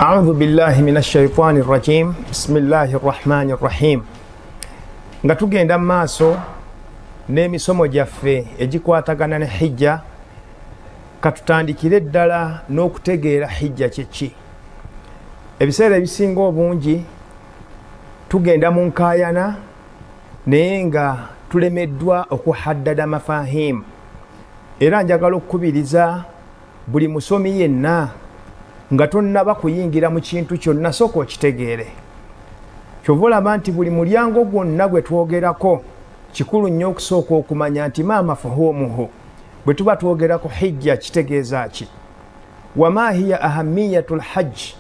أعوذ بالله من الشيطان الرجيم بسم الله الرحمن الرحيم nga tugenda maaso n'emisomo gyaffe egikwatagana ne hijja katutandikire ddala n'okutegeera hijja kyeki. Ebiseera ebisinga obungi tugenda mu nkaayana naye nga tulemeddwa okuhaddada mafahimu, era njagala okukubiriza buli musomi yenna nga tonnaba kuyingira mu kintu kyonna sooka okitegeere. Kyova olaba nti buli mulyango gwonna gwe twogerako kikulu nnyo okusooka okumanya nti ma mafuhumuhu. Bwe tuba twogerako hijja kitegeeza ki? Wama hiya ahamiyatul hajji.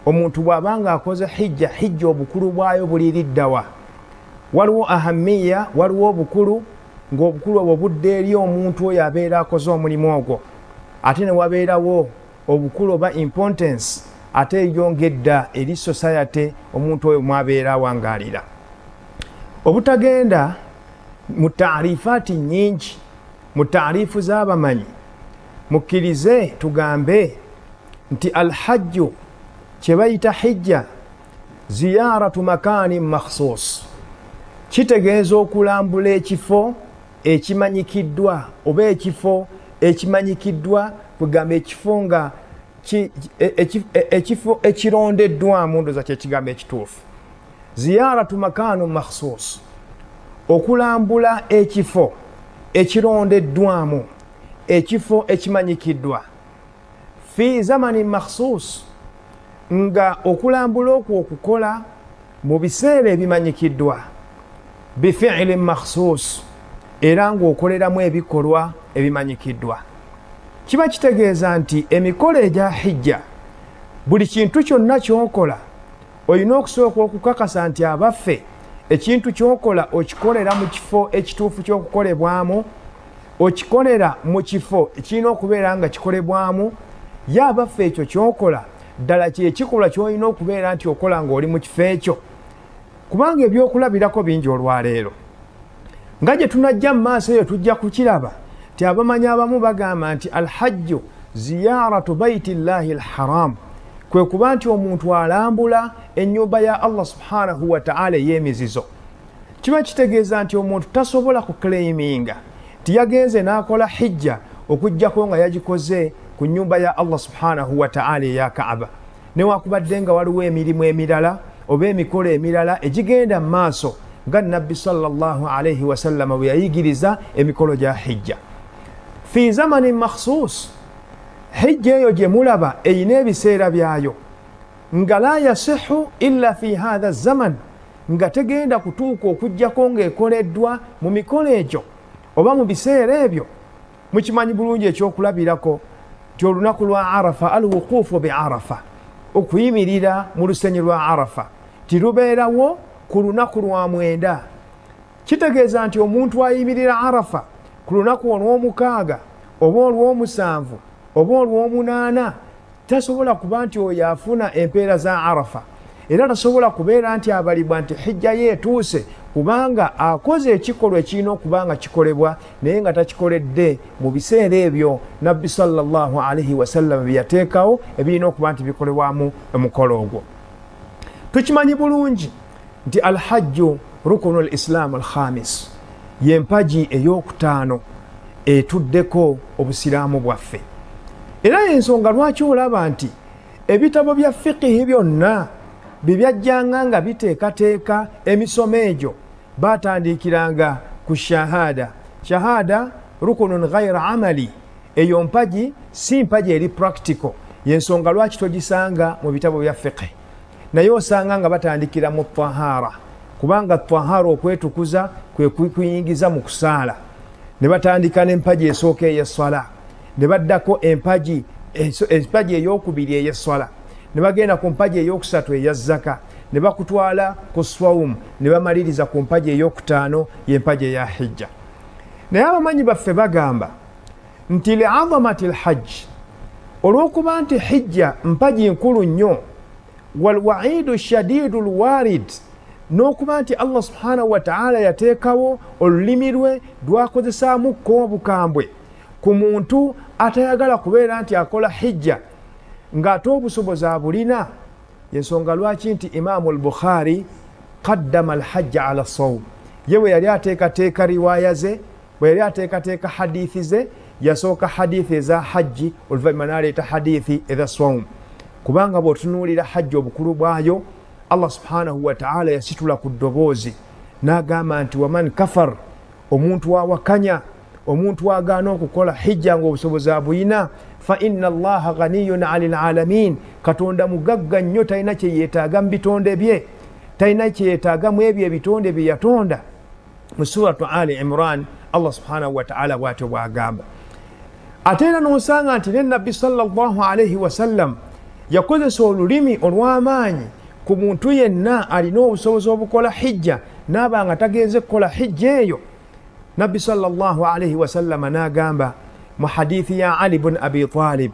Omuntu bw'abanga akoze hijja, hijja obukulu bwayo buliriddawa. Waliwo ahamiya, waliwo obukulu, ng'obukulu obwo budde eri omuntu oyo abeera akoze omulimu ogwo. Ate ne wabeerawo obukulu oba importance ate eyongedda eri society omuntu oyo mwabeera awangaalira. Obutagenda mu taarifaati nnyingi, mu taarifu z'abamanyi, mukkirize tugambe nti al-hajju kye bayita hijja ziyaratu makaanin makhsuus, kitegeeza okulambula ekifo ekimanyikiddwa oba ekifo ekimanyikiddwa, kugamba ekifo nga ekifo ekirondeddwamu, ndoza kyekigambo ekituufu. Ziyaratu makaanu makhsuus, okulambula ekifo ekirondeddwamu, ekifo ekimanyikiddwa. Fi zamani makhsuus, nga okulambula okwo okukola mu biseera ebimanyikiddwa. Bifi'li makhsuus, era ng'okoleramu ebikolwa ebimanyikiddwa. Kiba kitegeeza nti emikolo egya hijja, buli kintu kyonna ky'okola olina okusooka okukakasa nti abaffe ekintu ky'okola okikolera mu kifo ekituufu ky'okukolebwamu, okikolera mu kifo ekirina okubeera nga kikolebwamu. Ye abaffe ekyo ky'okola ddala kyekikolwa ky'olina okubeera nti okola ng'oli mu kifo ekyo, kubanga ebyokulabirako bingi olwaleero. Nga gye tunajja mu maaso eyo tujja kukiraba nti abamanyi abamu bagamba nti al-hajju ziyaratu baitillahi al-haram, kwe kuba nti omuntu alambula ennyumba ya Allah subhanahu wa ta'ala ey'emizizo. Kiba kitegeeza nti omuntu tasobola kuclaiminga nti yagenze n'akola hijja okuggyako nga yagikoze ku nnyumba ya Allah subhanahu wa ta'ala eya Kaaba, newakubadde nga waliwo emirimu emirala oba emikolo emirala egigenda mu maaso nga Nabbi sallallahu alayhi wa sallam bwe yayigiriza emikolo gya hijja. Fi zamani makhsuus, hijja eyo gye mulaba eyina ebiseera byayo nga la yasihu illa fi hadha zaman, nga tegenda kutuuka okuggyako ng'ekoleddwa mu mikolo egyo oba mu biseera ebyo. Mukimanyi bulungi ekyokulabirako nti olunaku lwa Arafa, al-wuquufu bi Arafa, okuyimirira mu lusenyi lwa Arafa, tirubeerawo ku lunaku lwa 9. Kitegeeza nti omuntu ayimirira Arafa ku lunaku olw'omukaaga oba olw'omusanvu oba olw'omunaana tasobola kuba nti oyo afuna empeera za Arafa, era tasobola kubeera nti abalibwa nti hijja ye etuuse, kubanga akoze ekikolwa ekirina okuba nga kikolebwa naye nga takikoledde mu biseera ebyo Nabbi sallallahu alayhi wa sallam bye yateekawo ebirina okuba nti bikolebwamu omukolo ogwo. Tukimanyi bulungi nti al-hajju rukunu al-islamu al-khamis, y'empagi ey'okutaano etuddeko obusiraamu bwaffe. Era ensonga lwaki olaba nti ebitabo bya fiqhi byonna bibyajjanga nga biteekateeka emisomo egyo batandikiranga ku shahada. Shahada rukunun ghayra amali, eyo mpagi si mpagi eri practical, yensonga lwaki togisanga mu bitabo bya fiqhi. Naye osanga nga batandikira mu tahara, kubanga tahara okwetukuza kwe kuyingiza mu kusaala. Ne batandika n'empagi esooka ey'essala, ne baddako empagi ey'okubiri ey'essala, ne bagenda ku mpagi ey'okusatu eya zaka, ne bakutwala ku swawumu, ne bamaliriza ku mpagi ey'okutaano y'empagi eya hijja. Naye abamanyi baffe bagamba nti li'azamati al-hajj, olw'okuba nti hijja mpagi nkulu nnyo, walwa'idu shadidu lwarid, n'okuba nti Allah subhanahu wa ta'ala yateekawo olulimi lwe lwakozesaamu ko obukambwe ku muntu atayagala kubeera nti akola hijja, ng'ate obusobozi abulina. Yensonga lwaki nti Imaamu al-Bukhari qaddama al-hajja ala sawm. Ye bwe yali ateekateeka riwaaya ze, bwe yali ateekateeka hadithi ze, yasooka hadithi eza hajji oluvannyuma n'aleeta hadithi eza sawm. Kubanga bw'otunuulira hajji obukulu bwayo, Allah subhanahu wa ta'ala yasitula ku ddoboozi n'agamba nti waman kafar, omuntu awakanya, omuntu agaana okukola hijja ng'obusobozi abuyina, fa inna allaha ghaniyun 'anil 'alamin. Katonda mugagga nnyo, talina kye yeetaaga mu bitonde bye, talina kye yeetaaga mu ebyo ebitonde bye yatonda. Mu suratu Ali Imran Allah subhanahu wa ta'ala bw'atyo bw'agamba. Ate era n'osanga nti ne Nabbi sallallahu alayhi wa sallam yakozesa olulimi olw'amaanyi ku muntu yenna alina obusobozi obukola hijja n'aba nga tagenze kukola hijja eyo. Nabbi sallallahu alayhi wa sallam n'agamba mu hadithi ya Ali ibn Abi Talib,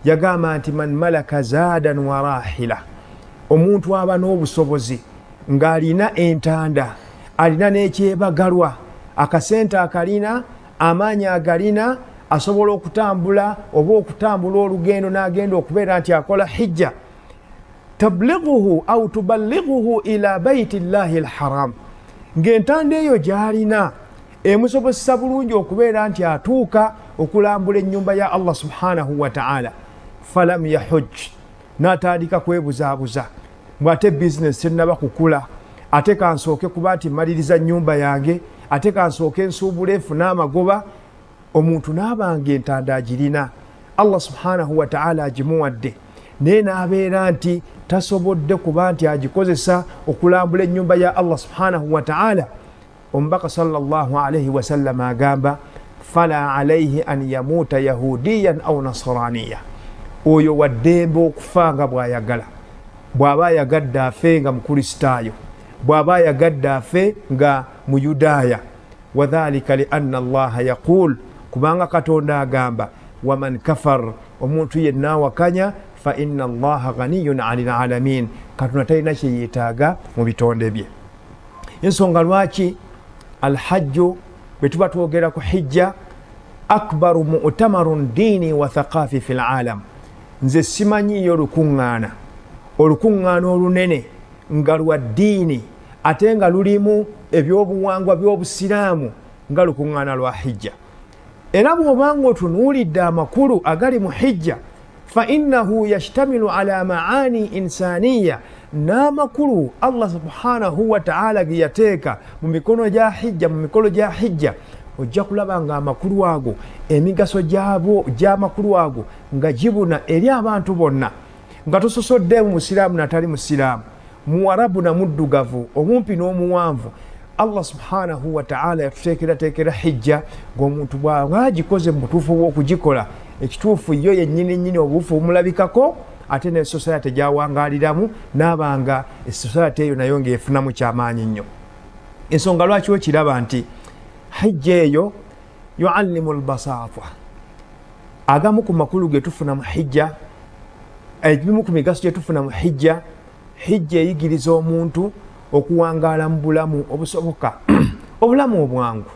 yagamba nti man malaka zaadan wa rahila, omuntu aba n'obusobozi ng'alina entanda, alina n'ekyebagalwa, akasente akalina, amaanyi agalina, asobola okutambula oba okutambula olugendo n'agenda okubeera nti akola hijja, tablighuhu au tuballighuhu ila baiti llahi alharam, ng'entanda eyo gy'alina emusobozesa bulungi okubeera nti atuuka okulambula ennyumba ya Allah subhanahu wa ta'ala. Falam yahujj, n'atandika kwebuzaabuza, ate bizinesi tennaba kukula, ate kansooke kuba nti maliriza nnyumba yange, ate kansooke nsuubula enfuna amagoba. Omuntu n'abanga entanda agirina, Allah subhanahu wa ta'ala agimuwadde, naye n'abeera nti tasobodde kuba nti agikozesa okulambula ennyumba ya Allah subhanahu wa ta'ala. Omubaka sallallahu alayhi wa sallam agamba fala alayhi an yamuuta yahudiyan au nasraniya, oyo waddembe okufa nga bw'ayagala. Bw'aba ayagadde afe nga mukristaayo, bw'aba ayagadde afe nga muyudaaya. Wadhalika li anna allaha yaqul, kubanga Katonda agamba waman kafar, omuntu yenna awakanya, fa inna allaha ghaniyun 'anil 'alamin, Katonda talina kye yeetaaga mu bitonde bye. Ensonga lwaki alhajju bwe tuba twogera ku hijja, akbaru mu'tamarun diini wa thaqafi fil alam. Nze simanyiyo olukuŋŋaana olunene nga lwa ddiini ate nga lulimu ebyobuwangwa by'Obusiraamu nga lukuŋŋaana lwa hijja. Era bw'obanga otunuulidde amakulu agali mu hijja, fa innahu yashtamilu ala maani insaniya, n'amakulu Allah subhanahu wa ta'ala ge yateeka mu mikono gya hijja, mu mikolo gya hijja, ojja kulaba nga amakulu ago, emigaso gy'amakulu ago nga gibuna eri abantu bonna, nga tososoddeemu musiraamu natali musiraamu, muwarabu na muddugavu, omumpi n'omuwanvu. Allah subhanahu wa ta'ala yatuteekerateekera hijja ng'omuntu bw'aba agikoze mu butuufu bw'okugikola, ekituufu yo yennyini obuufu bumulabikako, ate ne society gyawangaaliramu n'abanga society eyo nayo ng'efunamu kyamaanyi nnyo. Ensonga lwaki okiraba nti hijja eyo yuallimu albasaata, agamu ku makulu ge tufuna mu hijja, ebimu ku migaso gye tufuna mu hijja, hijja eyigiriza omuntu okuwangaala mu bulamu obusoboka, obulamu obwangu.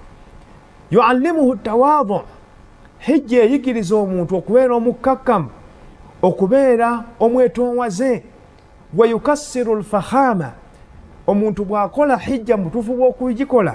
Yuallimuhu tawaadu, hijja eyigiriza omuntu okubeera omukkakkamu, okubeera omwetonwaze. Wa yukassiru alfakhama, omuntu bw'akola hijja mu butuufu bw'okugikola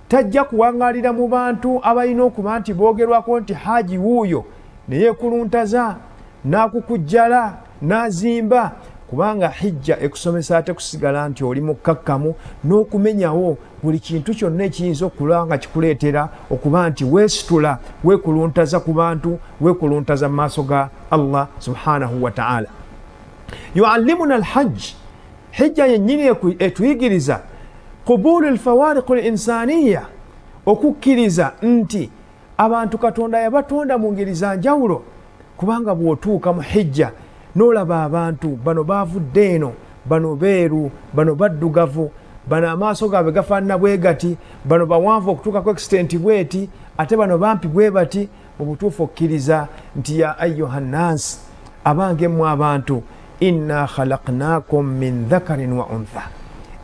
tajja kuwangaalira mu bantu abalina okuba nti boogerwako nti Hajii wuuyo ne yeekuluntaza n'akukujjala n'azimba, kubanga hijja ekusomesa ate kusigala nti oli mukkakkamu n'okumenyawo buli kintu kyonna ekiyinza okulaba nga kikuleetera okuba nti weesitula, weekuluntaza ku bantu, weekuluntaza mu maaso ga Allah subhanahu wa ta'ala. Yuallimuna alhajj, hijja yennyini etuyigiriza qubulu alfawariqu alinsaniya, okukkiriza nti abantu Katonda yabatonda mu ngeri za njawulo, kubanga bw'otuuka mu hijja n'olaba abantu bano baavudde eno, bano beeru, bano baddugavu, bano amaaso gaabwe gafaanana bwe gati, bano bawanvu okutuuka ku extent bweti, ate bano bampi bwe bati. Mu butuufu okkiriza nti ya ayyuha nnaasi, abange mmwe abantu, inna khalaqnaakum min dhakarin wa untha.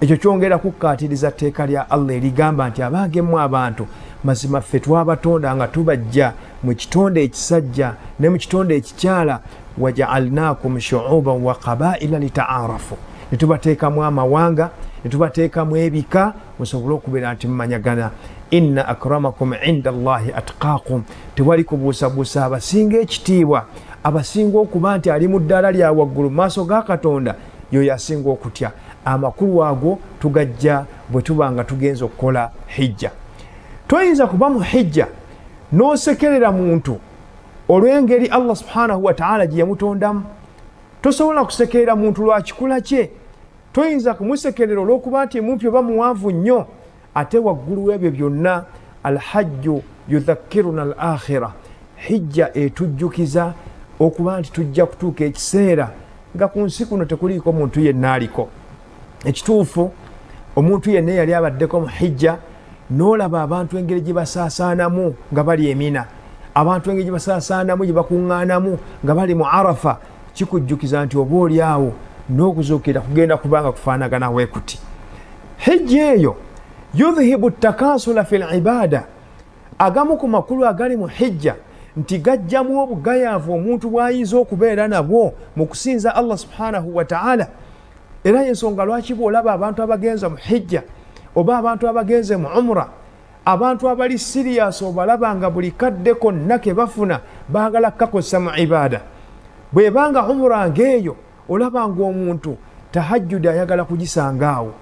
Ekyo kyongera kukkaatiriza tteeka lya Allah erigamba nti abange mmwe abantu, mazima ffe twabatonda nga tubajja mu kitonde ekisajja ne mu kitonde ekikyala waja'alnakum shu'uban wa qabaila lita'arafu ne tubateekamu amawanga ne tubateekamu ebika musobole okubeera nti mumanyagana inna akramakum inda Allahi atqaakum tewali kubuusabuusa abasinga ekitiibwa abasinga okuba nti ali mu ddaala lya waggulu maaso ga Katonda yoyo asinga okutya amakulu ago tugajja bwe tuba nga tugenza okukola hijja. Toyinza kuba mu hijja n'osekerera muntu olw'engeri Allah subhanahu wa ta'ala gye yamutondamu. Tosobola kusekerera muntu lwa kikula kye, toyinza kumusekerera olw'okuba nti mumpi oba muwanvu nnyo. Ate waggulu w'ebyo byonna al-hajju yudhakkiruna al-akhira, hijja etujjukiza okuba nti tujja kutuuka ekiseera nga ku nsi kuno tekuliiko muntu yenna aliko. Ekituufu omuntu yenna yali abaddeko mu hijja n'olaba abantu engeri gye basaasaanamu nga bali Emina, abantu engeri gye basaasaanamu gye bakuŋŋaanamu nga bali mu Arafa, kikujjukiza nti oba oli awo n'okuzuukira kugenda kubanga kufaanagana weekuti. Hijja eyo yudhihibu takasula fil ibada, agamu ku makulu agali mu hijja nti gajjamu obugayaavu omuntu bw'ayinza okubeera nabwo mu kusinza Allah subhanahu wa ta'ala. Era y'ensonga lwaki bw'olaba abantu abagenza mu hijja oba abantu abagenze mu umra, abantu abali siriyaasi obalaba nga buli kadde konna ke bafuna baagala kukakozesa mu ibada. Bw'ebanga umra ng'eyo olaba ng'omuntu tahajjudi ayagala kugisanga awo,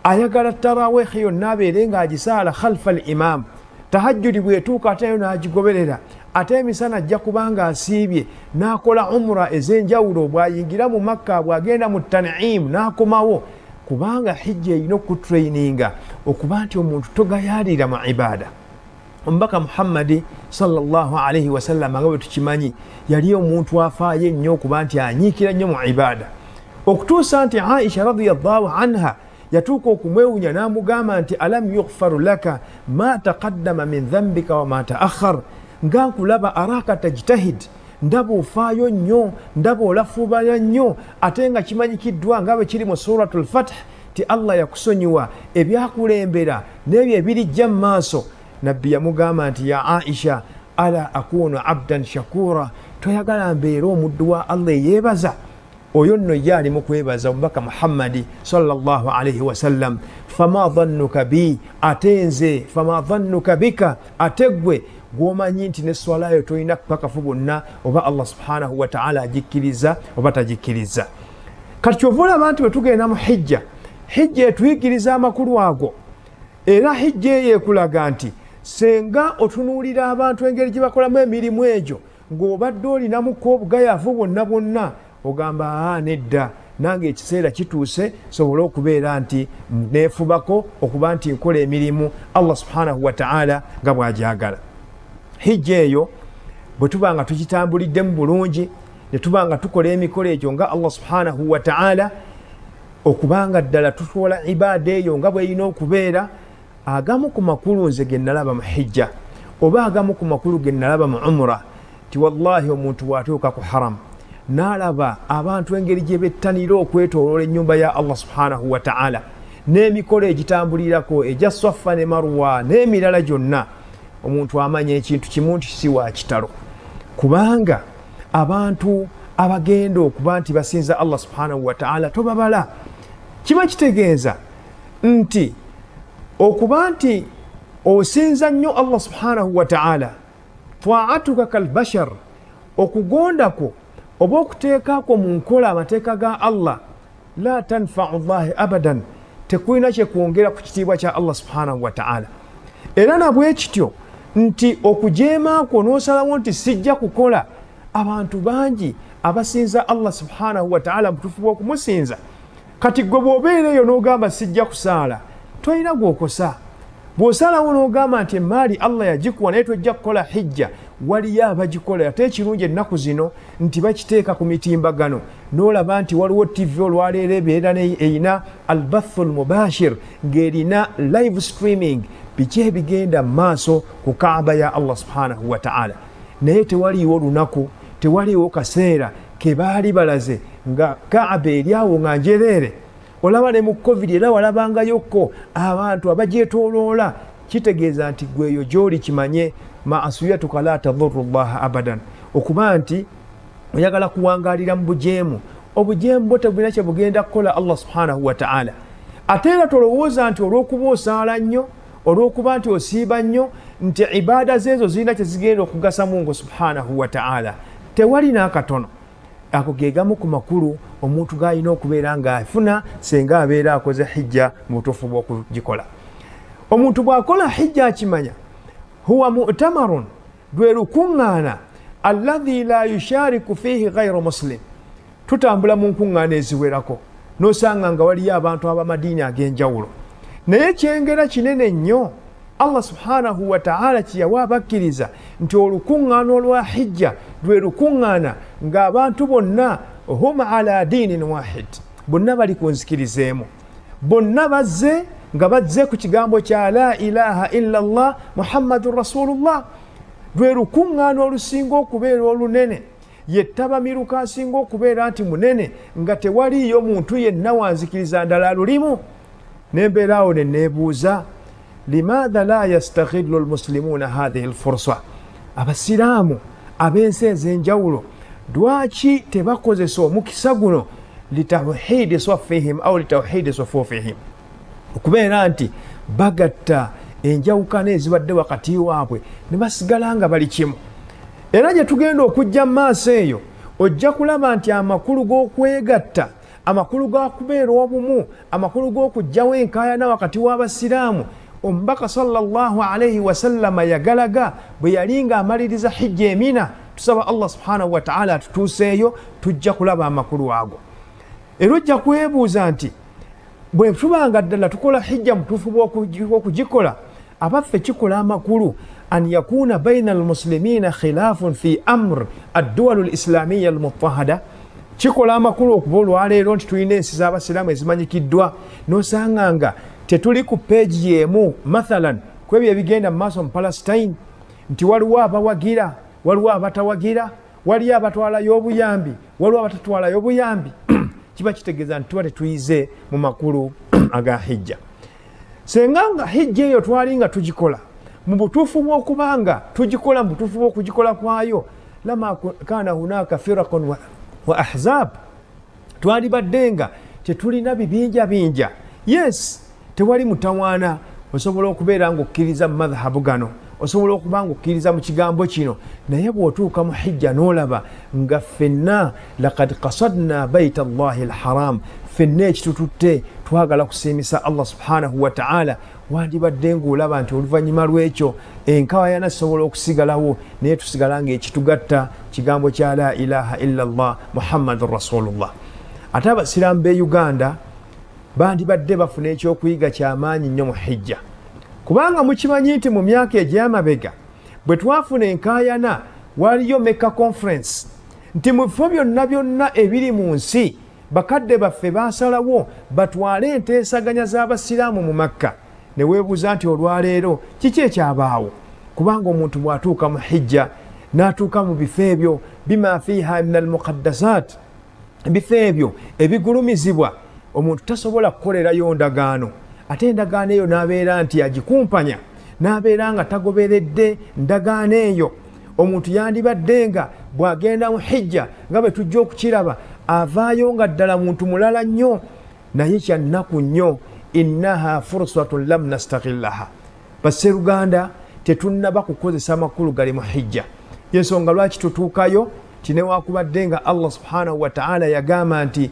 ayagala taraweehi yonna abeere ng'agisaala khalfa al-imam. Tahajjudi bw'etuuka ate yo n'agigoberera, ate emisana ajja kubanga asiibye n'akola umra ez'enjawulo, bw'ayingira mu Makka bw'agenda mu Tan'im n'akomawo, kubanga hijja erina okutraininga okuba nti omuntu togayaalira mu ibada. Omubaka Muhammadi sallallahu alaihi wasallam nga bwe tukimanyi yali omuntu afaayo ennyo okuba nti anyiikira nnyo mu ibada, okutuusa nti Aisha radiyallahu anha yatuuka okumwewunya n'amugamba nti alam yughfaru laka ma taqaddama min dhanbika wa ma ta'akhkhar, nga nkulaba araka tajtahid, ndaba ofaayo nnyo, ndaba olafuubala nnyo, ate nga kimanyikiddwa nga bwe kiri mu suratul Fath ti Allah yakusonyiwa ebyakulembera n'ebyo ebirijja mu maaso. Nabbi yamugamba nti ya Aisha ala akunu abdan shakura, toyagala mbeera omuddu wa Allah eyeebaza? Oyo nno ye ali mu kwebaza omubaka Muhammadi sallallahu alaihi wasallam. Fama dhannuka bi, ate nze fama dhannuka bika, ate gwe gwomanyi nti ne swalayo toyina kupakafu bonna oba Allah subhanahu wa ta'ala agikkiriza oba tagikkiriza. Kati kyova olaba nti bwe tugenda mu hijja, hijja etuyigiriza amakulu ago, era hijja eyo ekulaga nti senga otunuulira abantu engeri gye bakolamu emirimu egyo ng'obadde olinamuko obugayaavu bwonna bwonna, ogamba nedda, nange ekiseera kituuse sobole okubeera nti neefubako okuba nti nkola emirimu Allah subhanahu wa ta'ala nga bw'agyagala. Hijja eyo bwe tuba nga tugitambuliddemu bulungi, ne tuba nga tukola emikolo egyo nga Allah subhanahu wa ta'ala, okubanga ddala tukola ibaada eyo nga bw'erina okubeera, agamu ku makulu nze ge nalaba mu hijja oba agamu ku makulu ge nalaba mu umra, ti wallahi omuntu bw'atuuka ku haram n'alaba abantu engeri gye bettanira okwetooloola ennyumba ya Allah subhanahu wa ta'ala, n'emikolo egitambulirako egya Saffa ne Marwa n'emirala gyonna, omuntu amanya ekintu kimu nti si wa kitalo, kubanga abantu abagenda okuba nti basinza Allah subhanahu wa ta'ala tobabala. Kiba kitegeeza nti okuba nti osinza nnyo Allah subhanahu wa ta'ala, ta'atuka kalbashar, okugondako oba okuteekako mu nkola amateeka ga Allah, la tanfa'u Allahi abadan, tekulina kyekwongera ku kitiibwa kya Allah subhanahu wa ta'ala. Era nabwe kityo nti okujeemaako n'osalawo nti sijja kukola, abantu bangi abasinza Allah subhanahu wa ta'ala mutuufu bw'okumusinza. Kati gwe bw'obeera eyo n'ogamba sijja kusaala, toyina gwokosa. Bw'osalawo n'ogamba nti emaali Allah yagikuwa naye tojja kukola hijja, waliyo abagikola. Ate ekirungi ennaku zino nti bakiteeka ku mitimbagano, n'olaba nti waliwo TV olwaleero ebeera eyina albathul mubashir, ng'erina live streaming, biki ebigenda mu maaso ku Kaaba ya Allah subhanahu wa ta'ala. Naye tewaliiwo lunaku, tewaliiwo kaseera ke baali balaze nga Kaaba eri awo nga njereere. Olaba ne mu COVID era walabangayokko abantu abagyetooloola, kitegeeza nti gweyo gy'oli kimanye ma'asiyatuka la tadurru Allah abadan, okuba nti oyagala kuwangalira mu bujeemu, obujeemu bwo tebulina kye bugenda kukola Allah subhanahu wa ta'ala. Ate era tolowooza nti olw'okuba osaala nnyo, olw'okuba nti osiiba nnyo, nti ibaada zeezo zirina kye zigenda okugasa Mungu subhanahu wa ta'ala. Tewali n'akatono. Ako ge gamu ku makulu omuntu g'alina okubeera ng'afuna senga abeera akoze hijja mu butuufu bw'okugikola. Omuntu bw'akola hijja akimanya, huwa mu'tamarun, lwe lukuŋŋaana alladhi la yushariku fihi ghayru muslim. Tutambula mu nkuŋŋaana eziwerako n'osanga nga waliyo abantu ab'amadiini ag'enjawulo, naye kyengera kinene nnyo Allah subhanahu wa ta'ala kiyawa abakkiriza nti olukuŋŋaana olwa hijja lwe lukuŋŋaana ng'abantu bonna hum ala diinin wahid, bonna bali ku nzikirizeemu, bonna bazze nga bazze ku kigambo kya la ilaha illa Allah Muhammadun Rasulullah. Lwe lukuŋŋaana olusinga okubeera olunene, ye ttabamiruka asinga okubeera nti munene, nga tewaliyo muntu yenna wanzikiriza ndala lulimu. Nembeeraawo ne neebuuza, limaadha la yastaghillu almuslimuuna hadhihi alfursa, abasiraamu ab'ensi ez'enjawulo lwaki tebakozesa omukisa guno litawhiidi saffihim aw litawhiidi sufufihim, okubeera nti bagatta enjawukana ezibadde wakati waabwe ne basigala nga bali kimu. Era gye tugenda okujja mu maaso eyo ojja kulaba nti amakulu g'okwegatta, amakulu ga kubeera obumu, amakulu g'okujjawo enkaayana wakati w'abasiraamu, omubaka sallallahu alayhi wasallama yagalaga bwe yali nga amaliriza hijja emina. Tusaba Allah subhanahu wa ta'ala atutuuseeyo tujja kulaba amakulu ago. Era ojja kwebuuza nti bwe tubanga ddala tukola hijja mutuufu bw'okugikola, abaffe kikola amakulu an yakuna baina almuslimina khilafun fi amr adduwalu alislamiya almutahada. Kikola amakulu okuba olwaleero nti tulina ensi z'abasiraamu ezimanyikiddwa, n'osanga nga tetuli ku peegi y'emu, mathalan ku ebyo ebigenda mu maaso mu Palestine, nti waliwo abawagira, waliwo abatawagira, waliyo abatwalayo obuyambi, waliwo abatatwalayo obuyambi. Kiba kitegeeza nti tuba tetuyize mu makulu aga hijja. Senga nga hijja eyo twali nga tugikola mu butuufu bw'okubanga tugikola mu butuufu bw'okugikola kwayo, lama kana hunaka firaqun wa ahzab, twali badde nga tetulina bibinja binja. Yes, tewali mutawaana, osobola okubeera ng'okkiriza mu madhahabu gano, osobola okuba ng'okkiriza mu kigambo kino, naye bw'otuuka mu hijja n'olaba nga ffenna laqad qasadna baita Allahi alharam, ffenna ekitututte twagala kusiimisa Allah subhanahu wa ta'ala, wandibadde ng'olaba nti oluvannyuma lw'ekyo enkaayana zisobola okusigalawo, naye tusigala ng'ekitugatta kigambo kya la ilaha illa Allah Muhammadun Rasulullah. Ate abasiraamu b'e Uganda bandibadde bafuna ekyokuyiga ky'amaanyi nnyo mu hijja, kubanga mukimanyi nti mu myaka egy'amabega bwe twafuna enkaayana waliyo Mecca Conference, nti mu bifo byonna byonna ebiri mu nsi bakadde baffe baasalawo batwale enteesaganya z'abasiraamu mu Makka. Ne weebuuza nti olwaleero kiki ekyabaawo? Kubanga omuntu bw'atuuka mu hijja n'atuuka mu bifo ebyo bima fiha min almuqaddasat, ebifo ebyo ebigulumizibwa, omuntu tasobola kukolerayo ndagaano, ate endagaano eyo n'abeera nti agikumpanya, n'abeera nga tagoberedde ndagaano eyo. Omuntu yandibadde nga bw'agenda mu hijja nga bwe tujja okukiraba avaayo nga ddala muntu mulala nnyo, naye kyannaku nnyo, innaha fursatun lam nastaghillaha. Basseruganda tetunnaba kukozesa makulu gali mu hijja, yensonga lwaki tutuukayo tinewakubadde nga Allah subhanahu wa ta'ala yagamba nti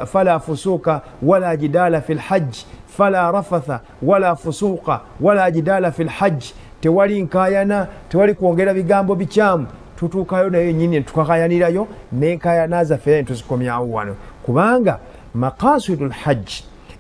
fala fusuka wala jidala fil hajj, fala rafatha wala fusuqa wala jidala fil hajj. Tewali nkaayana, tewali kwongera bigambo bikyamu. Tutuukayo naye nyini tukakayanirayo n'enkaayana zaffe tuzikomyawo wano, kubanga maqasidul hajj,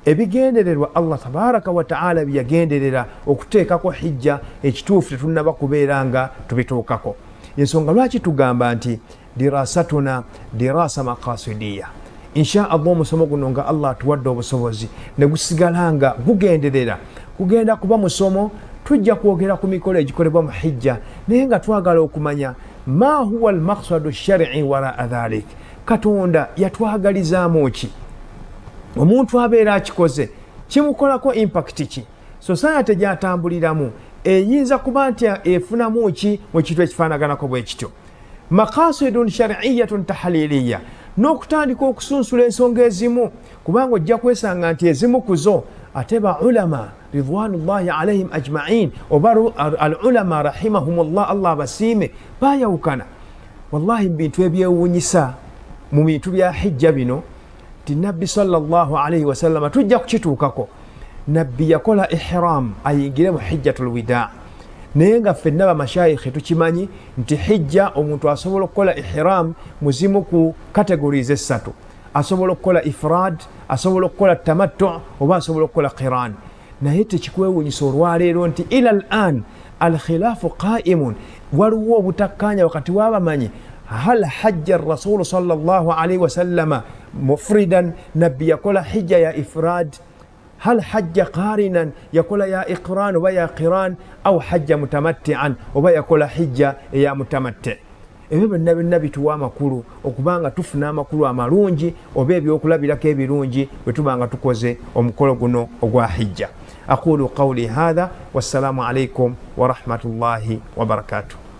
ebigendererwa Allah tabaraka wa ta'ala byagenderera okuteekako hijja ekituufu tetunnaba kubeera nga tubituukako. Ensonga lwaki tugamba nti dirasatuna dirasa maqasidiya, insha Allah omusomo guno nga Allah atuwadde obusobozi ne gusigala nga gugenderera kugenda kuba musomo, tujja kwogera ku mikolo egikolebwa mu hijja, naye nga twagala okumanya ma huwa almaqsadu shar'i waraa dhalik, Katonda yatwagalizaamu ki? Omuntu abeera akikoze kimukolako impact ki? Society gyatambuliramu eyinza kuba nti efunamu ki mu kintu ekifaanaganako bwe kityo. Maqasidun shar'iyatun tahliliya, n'okutandika okusunsula ensonga ezimu kubanga ojja kwesanga nti ezimu kuzo ate ba ulama ridwanullahi alaihim ajma'in oba al ulama rahimahumullah Allah basiime bayawukana. Wallahi bintu ebyewuunyisa mu bintu bya hijja bino ti nabbi sallallahu alaihi wasallam tujja kukituukako. Nabbi yakola ihram ayingire mu hijjatul wida, naye nga ffenna bamashayikhi tukimanyi nti hijja omuntu asobola okukola ihram muzimu ku categories esatu. Asobola okukola ifrad, asobola okukola tamattu, oba asobola okukola qiran. Naye tekikwewuunyisa olwaleero nti ila al-an al-khilaafu qa'imun, waliwo obutakkaanya wakati w'abamanyi. Hal hajja ar-rasul sallallahu alaihi wasallama mufridan, nabbi yakola hijja ya ifrad? هل حج قارنا يقول يا إقران ويا قران، أو حج متمتعا ويقول حج يا متمتع؟ ebyo nabi tuwa amakulu okubanga tufuna amakulu amalungi oba ebyokulabirako ebirungi bwe tubanga tukoze omukolo guno ogwa hijja. Aqulu qawli hadha wassalamu alaikum wa rahmatullahi wa barakatuh.